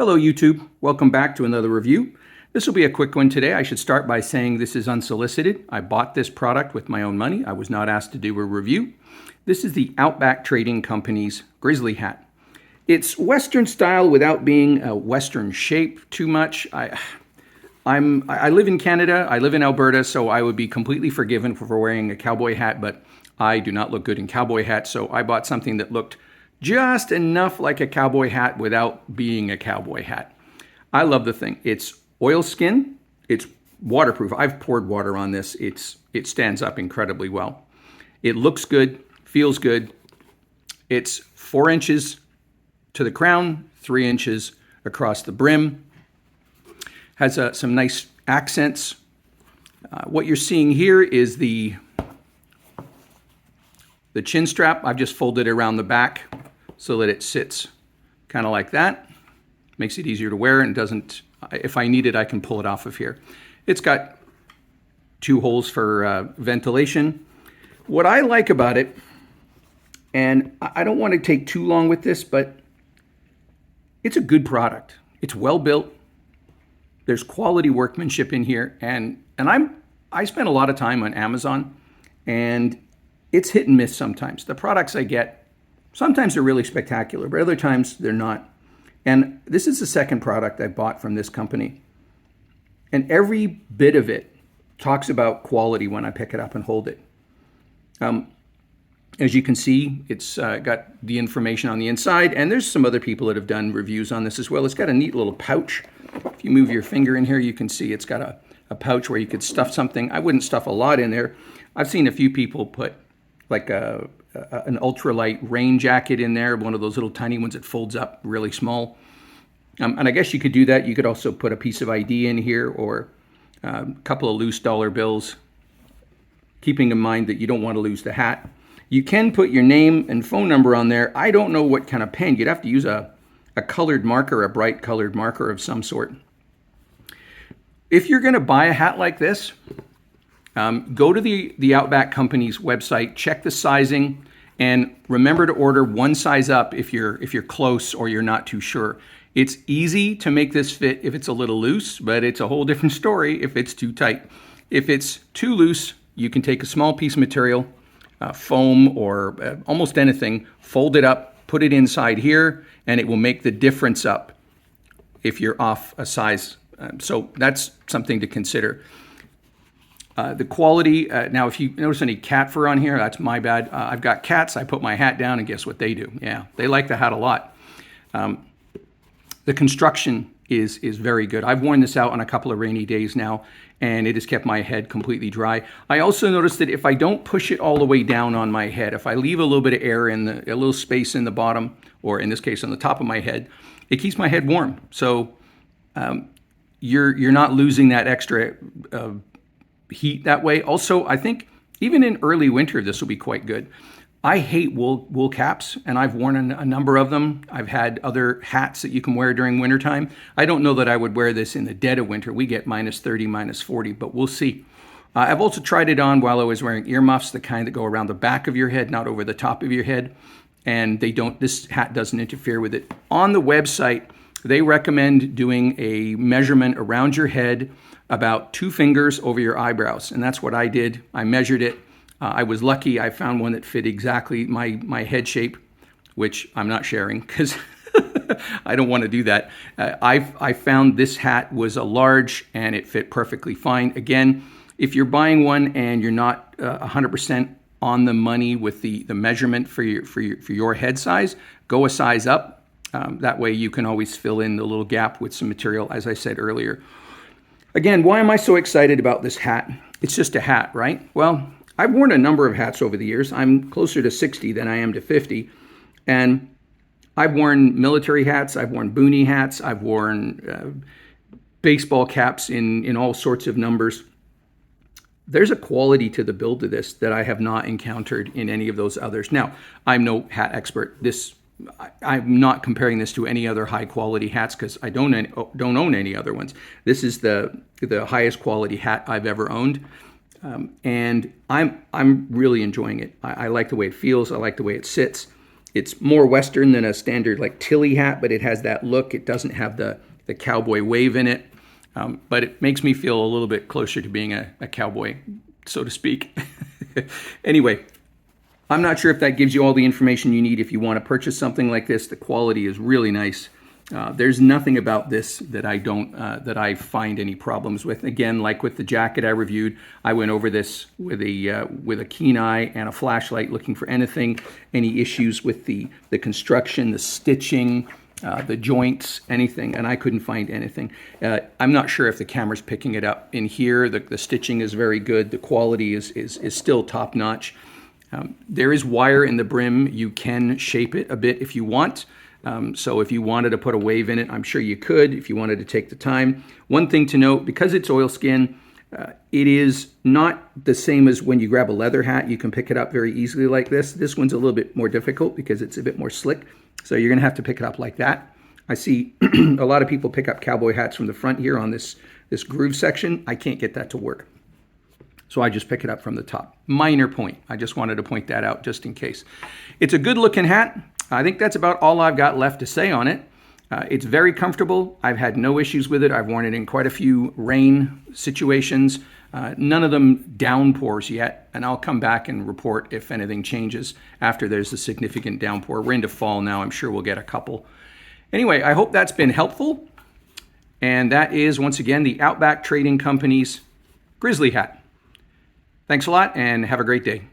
Hello YouTube, welcome back to another review. This will be a quick one today. I should start by saying this is unsolicited. I bought this product with my own money. I was not asked to do a review. This is the Outback Trading Company's Grizzly Hat. It's Western style without being a Western shape too much. I live in Canada, I live in Alberta, so I would be completely forgiven for wearing a cowboy hat, but I do not look good in cowboy hats, so I bought something that looked just enough like a cowboy hat without being a cowboy hat. I love the thing. It's oilskin. It's waterproof. I've poured water on this. It stands up incredibly well. It looks good, feels good. It's 4 inches to the crown, 3 inches across the brim. Has some nice accents. What you're seeing here is the chin strap. I've just folded it around the back so that it sits kind of like that. Makes it easier to wear and doesn't, if I need it, I can pull it off of here. It's got 2 holes for ventilation. What I like about it, and I don't want to take too long with this, but it's a good product. It's well built. There's quality workmanship in here, and I spend a lot of time on Amazon, and it's hit and miss sometimes. The products I get, sometimes they're really spectacular, but other times they're not. And this is the second product I bought from this company. And every bit of it talks about quality when I pick it up and hold it. As you can see, it's got the information on the inside, and there's some other people that have done reviews on this as well. It's got a neat little pouch. If you move your finger in here, you can see it's got a pouch where you could stuff something. I wouldn't stuff a lot in there. I've seen a few people put like an ultralight rain jacket in there, one of those little tiny ones that folds up really small. And I guess you could do that. You could also put a piece of ID in here or a couple of loose dollar bills, keeping in mind that you don't want to lose the hat. You can put your name and phone number on there. I don't know what kind of pen. You'd have to use a colored marker, a bright colored marker of some sort. If you're going to buy a hat like this, go to the Outback Company's website, check the sizing, and remember to order one size up if you're close or you're not too sure. It's easy to make this fit if it's a little loose, but it's a whole different story if it's too tight. If it's too loose, you can take a small piece of material, foam or almost anything, fold it up, put it inside here, and it will make the difference up if you're off a size. So that's something to consider. The quality, now if you notice any cat fur on here, that's my bad. I've got cats, I put my hat down and guess what they do? Yeah, they like the hat a lot. The construction is very good. I've worn this out on a couple of rainy days now, and it has kept my head completely dry. I also noticed that if I don't push it all the way down on my head, if I leave a little bit of air in a little space in the bottom, or in this case on the top of my head, it keeps my head warm. So you're not losing that extra heat that way. Also, I think even in early winter, this will be quite good. I hate wool caps, and I've worn a number of them. I've had other hats that you can wear during wintertime. I don't know that I would wear this in the dead of winter. We get -30, -40, but we'll see. I've also tried it on while I was wearing earmuffs, the kind that go around the back of your head, not over the top of your head. And this hat doesn't interfere with it. On the website, they recommend doing a measurement around your head about 2 fingers over your eyebrows. And that's what I did. I measured it. I was lucky. I found one that fit exactly my head shape, which I'm not sharing because I don't want to do that. I found this hat was a large and it fit perfectly fine. Again, if you're buying one and you're not 100% on the money with the measurement for your head size, go a size up. That way you can always fill in the little gap with some material, as I said earlier. Again, why am I so excited about this hat? It's just a hat, right? Well, I've worn a number of hats over the years. I'm closer to 60 than I am to 50. And I've worn military hats. I've worn boonie hats. I've worn baseball caps in all sorts of numbers. There's a quality to the build of this that I have not encountered in any of those others. Now, I'm no hat expert. I'm not comparing this to any other high quality hats because I don't own any other ones. This is the highest quality hat I've ever owned. And I'm really enjoying it. I like the way it feels. I like the way it sits. It's more Western than a standard like Tilly hat, but it has that look. It doesn't have the cowboy wave in it, but it makes me feel a little bit closer to being a cowboy, so to speak. Anyway, I'm not sure if that gives you all the information you need if you want to purchase something like this. The quality is really nice. There's nothing about this that I find any problems with. Again, like with the jacket I reviewed, I went over this with a keen eye and a flashlight, looking for any issues with the construction, the stitching, the joints, anything, and I couldn't find anything. I'm not sure if the camera's picking it up in here. The stitching is very good. The quality is still top notch. There is wire in the brim. You can shape it a bit if you want. So if you wanted to put a wave in it, I'm sure you could if you wanted to take the time. One thing to note, because it's oilskin, it is not the same as when you grab a leather hat. You can pick it up very easily like this. This one's a little bit more difficult because it's a bit more slick. So you're going to have to pick it up like that. I see a lot of people pick up cowboy hats from the front here on this groove section. I can't get that to work. So I just pick it up from the top. Minor point. I just wanted to point that out just in case. It's a good looking hat. I think that's about all I've got left to say on it. It's very comfortable. I've had no issues with it. I've worn it in quite a few rain situations. None of them downpours yet, and I'll come back and report if anything changes after there's a significant downpour. We're into fall now. I'm sure we'll get a couple. Anyway, I hope that's been helpful. And that is, once again, the Outback Trading Company's Grizzly Hat. Thanks a lot, and have a great day.